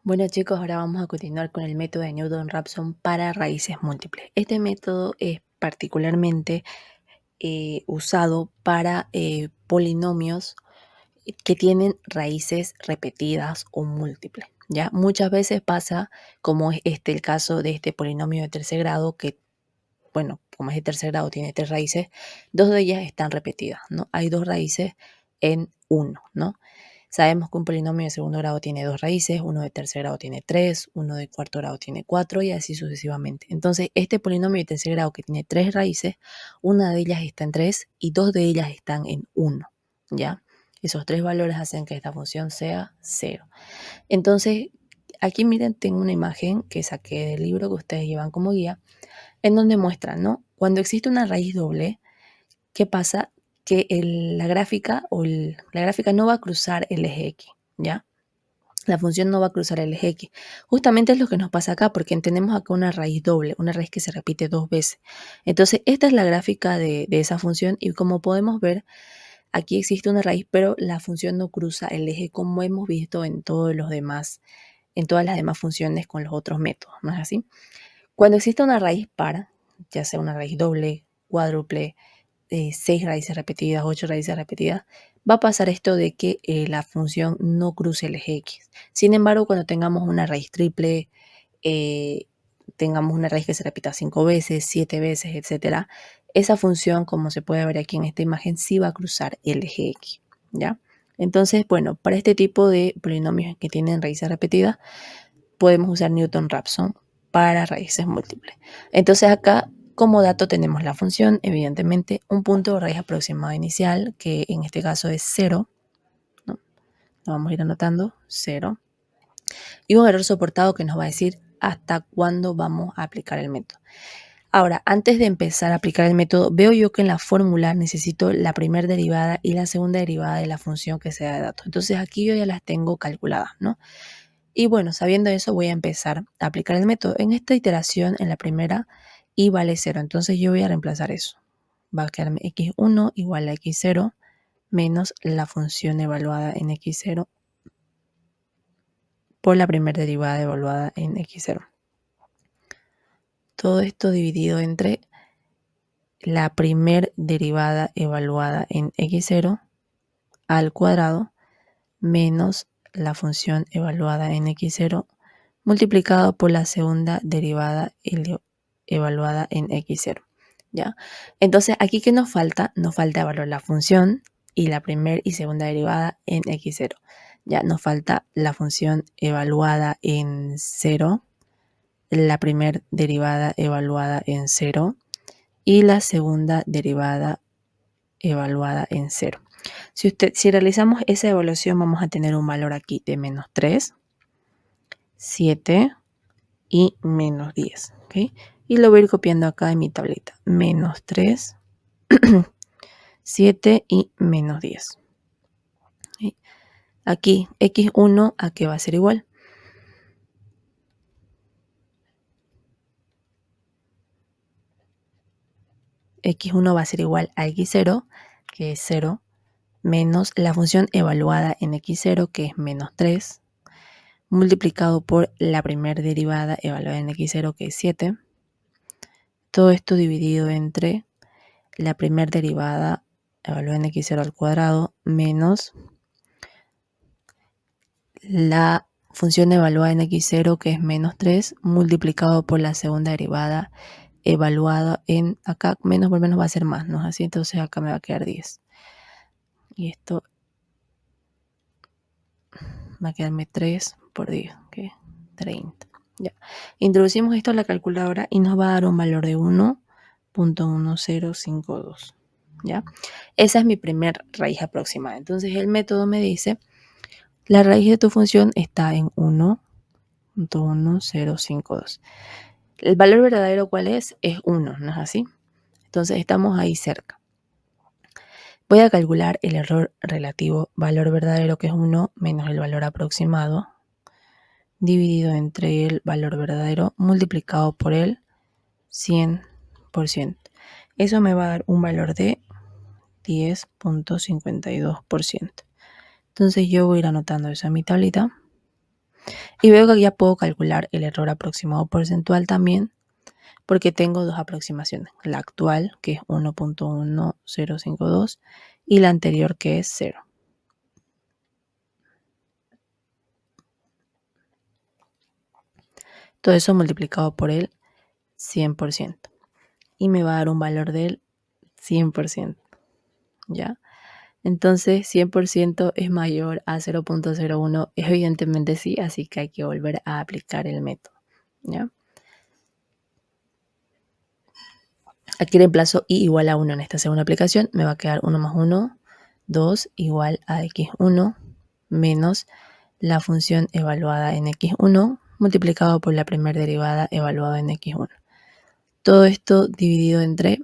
Bueno chicos, ahora vamos a continuar con el método de Newton-Raphson para raíces múltiples. Este método es particularmente usado para polinomios que tienen raíces repetidas o múltiples. ¿Ya? Muchas veces pasa, como es el caso de este polinomio de tercer grado, que, bueno, como es de tercer grado, tiene tres raíces, dos de ellas están repetidas, ¿no? Hay dos raíces en uno, ¿no? Sabemos que un polinomio de segundo grado tiene dos raíces, uno de tercer grado tiene tres, uno de cuarto grado tiene cuatro y así sucesivamente. Entonces, este polinomio de tercer grado que tiene tres raíces, una de ellas está en 3 y dos de ellas están en 1, ¿ya? Esos tres valores hacen que esta función sea 0. Entonces, aquí miren, tengo una imagen que saqué del libro que ustedes llevan como guía, en donde muestran, ¿no? Cuando existe una raíz doble, ¿qué pasa? Que la gráfica la gráfica no va a cruzar el eje X, ¿ya? La función no va a cruzar el eje X. Justamente es lo que nos pasa acá, porque tenemos acá una raíz doble, una raíz que se repite dos veces. Entonces, esta es la gráfica de esa función y como podemos ver, aquí existe una raíz, pero la función no cruza el eje como hemos visto en en todas las demás funciones con los otros métodos, ¿no es así? Cuando existe una raíz par, ya sea una raíz doble, cuádruple, 6 raíces repetidas, 8 raíces repetidas, va a pasar esto de que la función no cruce el eje X. Sin embargo, cuando tengamos una raíz triple, eh, tengamos una raíz que se repita 5 veces, 7 veces, etcétera, esa función, como se puede ver aquí en esta imagen, sí va a cruzar el eje X, ¿ya? Entonces, bueno, para este tipo de polinomios que tienen raíces repetidas, podemos usar Newton-Raphson para raíces múltiples. Entonces acá como dato tenemos la función, evidentemente, un punto de raíz aproximada inicial, que en este caso es 0, ¿no? Lo vamos a ir anotando, 0. Y un error soportado que nos va a decir hasta cuándo vamos a aplicar el método. Ahora, antes de empezar a aplicar el método, veo yo que en la fórmula necesito la primera derivada y la segunda derivada de la función que sea de datos. Entonces aquí yo ya las tengo calculadas, ¿no? Y bueno, sabiendo eso, voy a empezar a aplicar el método. En esta iteración, en la primera, y vale 0. Entonces yo voy a reemplazar eso. Va a quedarme x1 igual a x0 menos la función evaluada en x0 por la primera derivada evaluada en x0. Todo esto dividido entre la primera derivada evaluada en x0 al cuadrado menos la función evaluada en x0 multiplicado por la segunda derivada evaluada en x0, ¿ya? Entonces, aquí, ¿qué nos falta? Nos falta evaluar la función y la primera y segunda derivada en x0. Ya nos falta la función evaluada en 0, la primera derivada evaluada en 0 y la segunda derivada evaluada en 0. Si realizamos esa evaluación, vamos a tener un valor aquí de menos 3, 7 y menos 10. ¿Okay? Y lo voy a ir copiando acá en mi tableta. Menos 3, 7 y menos 10. ¿Okay? Aquí, x1, ¿a qué va a ser igual? X1 va a ser igual a x0, que es 0, menos la función evaluada en x0, que es menos 3, multiplicado por la primera derivada evaluada en x0, que es 7. Todo esto dividido entre la primera derivada evaluada en x0 al cuadrado menos la función evaluada en x0, que es menos 3, multiplicado por la segunda derivada evaluada en, acá menos por menos va a ser más, ¿no? Así, entonces acá me va a quedar 10. Y esto va a quedarme 3 por 10, ¿ok? 30. Ya. Introducimos esto a la calculadora y nos va a dar un valor de 1.1052. ¿Ya? Esa es mi primer raíz aproximada. Entonces el método me dice, la raíz de tu función está en 1.1052. El valor verdadero, ¿cuál es? Es 1, ¿no es así? Entonces estamos ahí cerca. Voy a calcular el error relativo valor verdadero, que es 1, menos el valor aproximado, dividido entre el valor verdadero multiplicado por el 100%. Eso me va a dar un valor de 10.52%. Entonces yo voy a ir anotando eso en mi tablita. Y veo que ya puedo calcular el error aproximado porcentual también, porque tengo dos aproximaciones, la actual, que es 1.1052, y la anterior, que es 0. Todo eso multiplicado por el 100%. Y me va a dar un valor del 100%. ¿Ya? Entonces, 100% es mayor a 0.01. Evidentemente sí, así que hay que volver a aplicar el método. ¿Ya? Aquí reemplazo i igual a 1 en esta segunda aplicación. Me va a quedar 1 más 1, 2 igual a x1 menos la función evaluada en x1 multiplicado por la primera derivada evaluada en x1. Todo esto dividido entre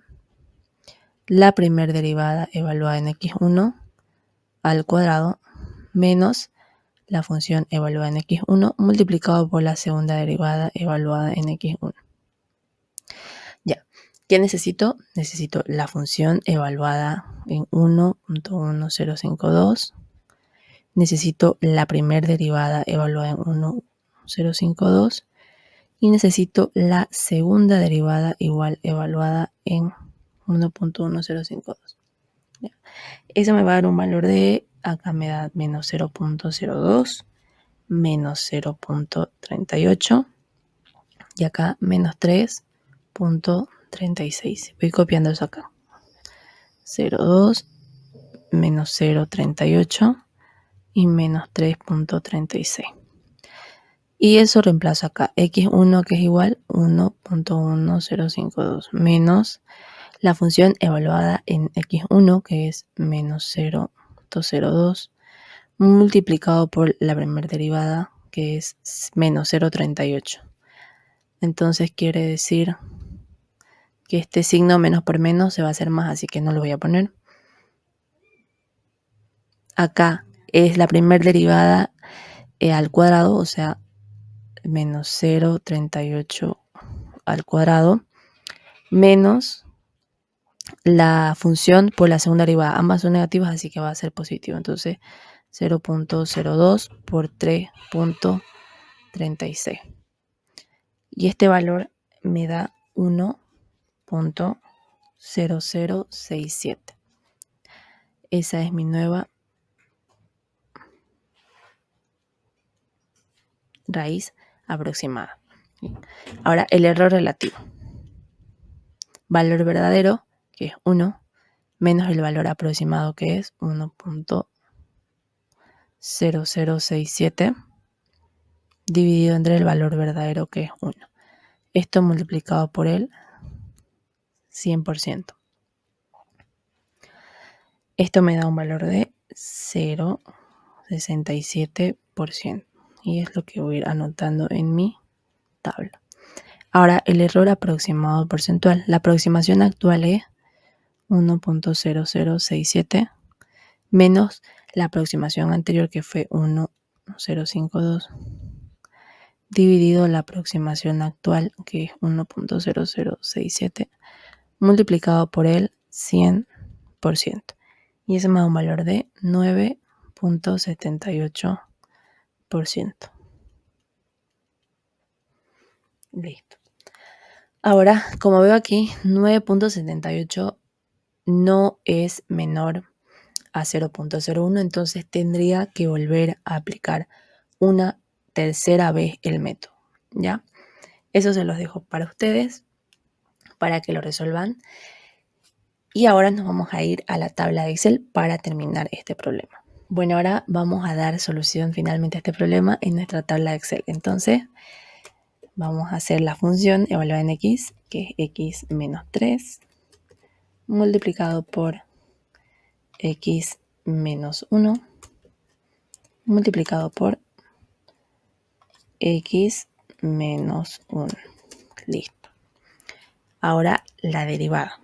la primera derivada evaluada en x1 al cuadrado menos la función evaluada en x1 multiplicado por la segunda derivada evaluada en x1. Ya, ¿qué necesito? Necesito la función evaluada en 1.1052. Necesito la primera derivada evaluada en 1.052 y necesito la segunda derivada igual evaluada en 1.1052. Eso me va a dar un valor de, acá me da menos 0.02, menos 0.38 y acá menos 3.36. Voy copiando eso acá. 0.2 menos 0.38 y menos 3.36. Y eso reemplazo acá, x1 que es igual 1.1052 menos la función evaluada en x1 que es menos 0.02 multiplicado por la primera derivada que es menos 0.38. Entonces quiere decir que este signo menos por menos se va a hacer más, así que no lo voy a poner. Acá es la primera derivada al cuadrado, o sea, menos 0.38 al cuadrado, menos la función por la segunda derivada. Ambas son negativas, así que va a ser positivo. Entonces, 0.02 por 3.36. Y este valor me da 1.0067. Esa es mi nueva raíz aproximada. Ahora, el error relativo. Valor verdadero, que es 1, menos el valor aproximado, que es 1.0067, dividido entre el valor verdadero, que es 1. Esto multiplicado por el 100%. Esto me da un valor de 0.67%. Y es lo que voy a ir anotando en mi tabla. Ahora, el error aproximado porcentual. La aproximación actual es 1.0067 menos la aproximación anterior, que fue 1.052, dividido la aproximación actual, que es 1.0067, multiplicado por el 100%. Y eso me da un valor de 9.78%. Listo. Ahora, como veo aquí, 9.78 no es menor a 0.01, entonces tendría que volver a aplicar una tercera vez el método, ¿ya? Eso se los dejo para ustedes, para que lo resuelvan. Y ahora nos vamos a ir a la tabla de Excel para terminar este problema. Bueno, ahora vamos a dar solución finalmente a este problema en nuestra tabla de Excel. Entonces, vamos a hacer la función evaluada en x, que es x menos 3, multiplicado por x menos 1, multiplicado por x menos 1. Listo. Ahora la derivada.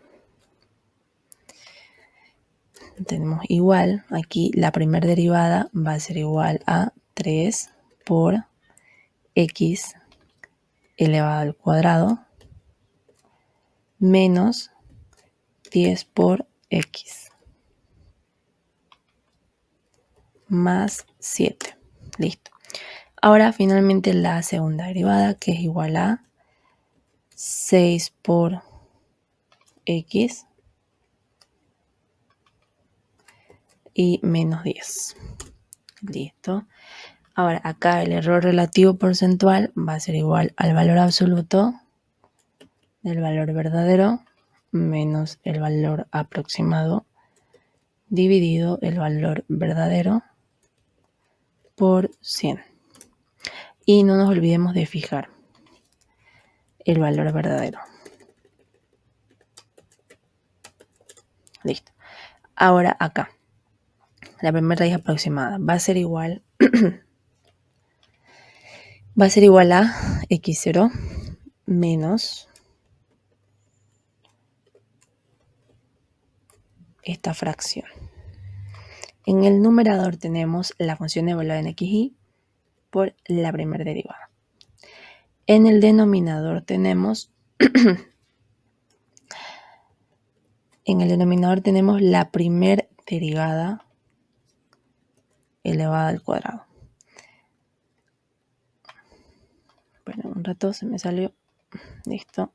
Tenemos igual, aquí la primera derivada va a ser igual a 3 por x elevado al cuadrado menos 10 por x más 7. Listo. Ahora finalmente la segunda derivada, que es igual a 6 por x y menos 10. Listo. Ahora acá el error relativo porcentual va a ser igual al valor absoluto del valor verdadero menos el valor aproximado dividido el valor verdadero por 100. Y no nos olvidemos de fijar el valor verdadero. Listo. Ahora acá, la primera raíz aproximada va a ser igual a x0 menos esta fracción. En el numerador tenemos la función evaluada en xy por la primera derivada. En el denominador tenemos la primera derivada elevada al cuadrado. Bueno, un rato se me salió. Listo.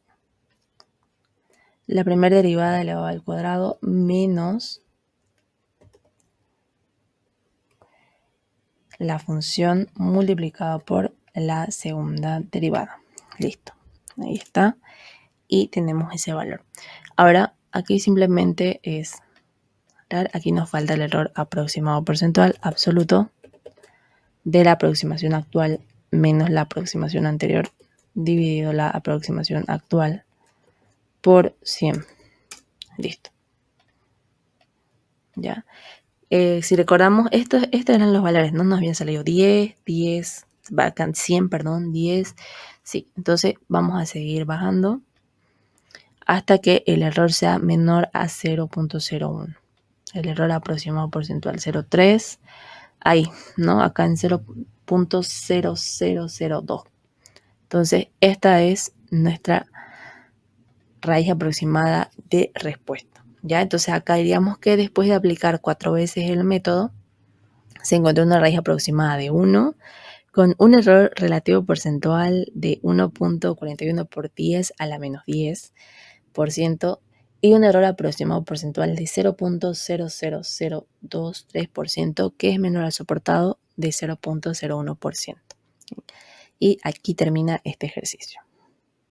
La primera derivada elevada al cuadrado menos la función multiplicada por la segunda derivada. Listo. Ahí está. Y tenemos ese valor. Ahora, aquí simplemente es, aquí nos falta el error aproximado porcentual absoluto de la aproximación actual menos la aproximación anterior dividido la aproximación actual por 100. Listo. Ya. Si recordamos, estos eran los valores, ¿no? Nos habían salido 10, 100, perdón, 10. Sí, entonces vamos a seguir bajando hasta que el error sea menor a 0.01. El error aproximado porcentual 0.3. Ahí, ¿no? Acá en 0.0002. Entonces, esta es nuestra raíz aproximada de respuesta. ¿Ya? Entonces, acá diríamos que después de aplicar 4 veces el método, se encontró una raíz aproximada de 1 con un error relativo porcentual de 1.41 por 10 a la menos 10% y un error aproximado porcentual de 0.00023%, que es menor al soportado de 0.01%. Y aquí termina este ejercicio.